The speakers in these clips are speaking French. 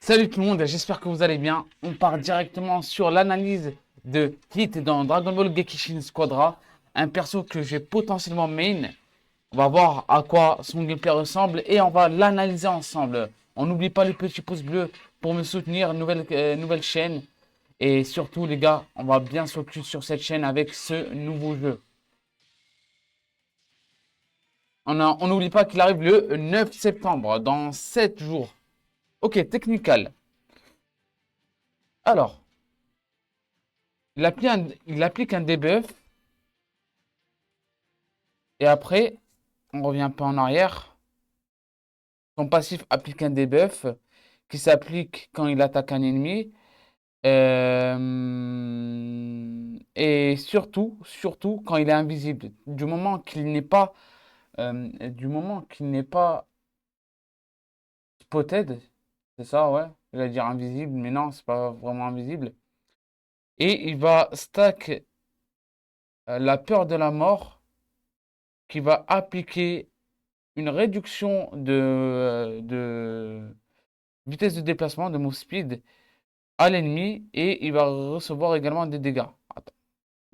Salut tout le monde, j'espère que vous allez bien. On part directement sur l'analyse de Hit dans Dragon Ball Gekishin Squadra, un perso que j'ai potentiellement main. On va voir à quoi son gameplay ressemble et on va l'analyser ensemble. On n'oublie pas le petit pouce bleu pour me soutenir, nouvelle chaîne. Et surtout les gars, on va bien se focus sur cette chaîne avec ce nouveau jeu. On n'oublie pas qu'il arrive le 9 septembre, dans 7 jours. Ok, technical. Alors, il applique un debuff. Et après, on revient un peu en arrière. Son passif applique un debuff qui s'applique quand il attaque un ennemi. Et surtout quand il est invisible. Du moment qu'il n'est pas spotted, c'est ça, ouais. Je vais dire invisible, mais non, c'est pas vraiment invisible. Et il va stack la peur de la mort qui va appliquer une réduction de vitesse de déplacement, de move speed à l'ennemi et il va recevoir également des dégâts. Attends.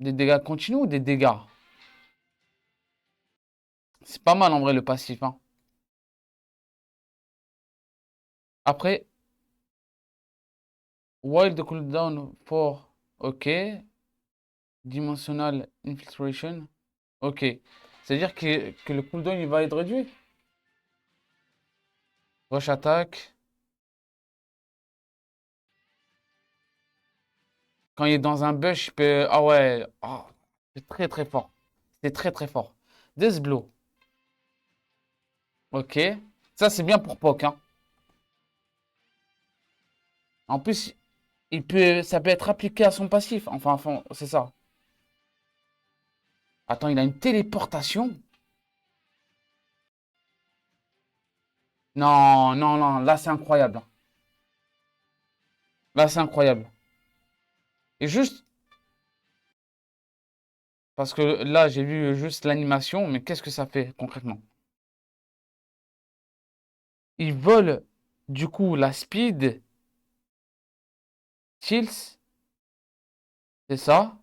Des dégâts continus ou des dégâts? C'est pas mal en vrai le passif, hein. Après, while the cooldown for, ok. Dimensional infiltration, ok. C'est-à-dire que le cooldown il va être réduit. Rush attack. Quand il est dans un bush, il peut. Ah ouais. Ah, c'est très très fort. C'est très très fort. Death Blow. Ok. Ça, c'est bien pour Poc, hein. En plus, ça peut être appliqué à son passif. Enfin, c'est ça. Attends, il a une téléportation? Non, non, non. Là, c'est incroyable. Là, c'est incroyable. Et juste, parce que là, j'ai vu juste l'animation, mais qu'est-ce que ça fait concrètement? Il vole, du coup, la speed, Chills, c'est ça.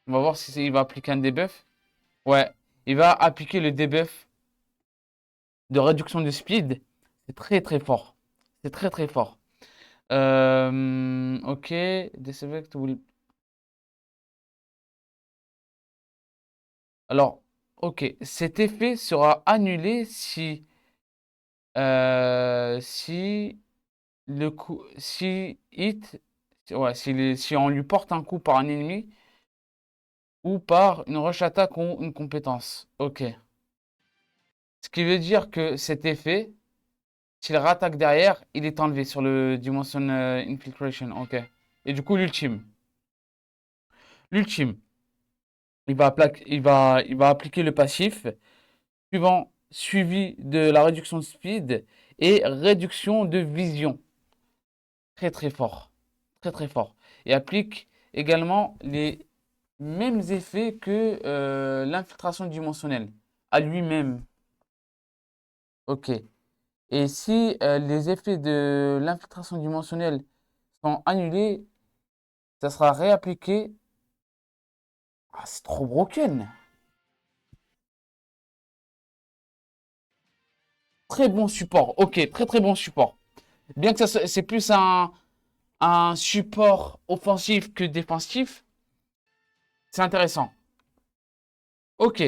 On va voir si il va appliquer un debuff. Ouais, il va appliquer le debuff de réduction de speed. C'est très très fort. C'est très très fort. Ok, this effect will... Alors, ok, cet effet sera annulé si le coup, si hit, ouais, si on lui porte un coup par un ennemi ou par une rush attack ou une compétence. Ok. Ce qui veut dire que cet effet, s'il rattaque derrière, il est enlevé sur le Dimension Infiltration. Ok. Et du coup, l'ultime. L'ultime, il va appliquer le passif suivi de la réduction de speed et réduction de vision. Très très fort. Très très fort. Et applique également les mêmes effets que l'infiltration dimensionnelle à lui-même. Ok. Et si les effets de l'infiltration dimensionnelle sont annulés, ça sera réappliqué. Ah, c'est trop broken. Très bon support. Ok, très très bon support. Bien que c'est plus un support offensif que défensif, c'est intéressant. Ok.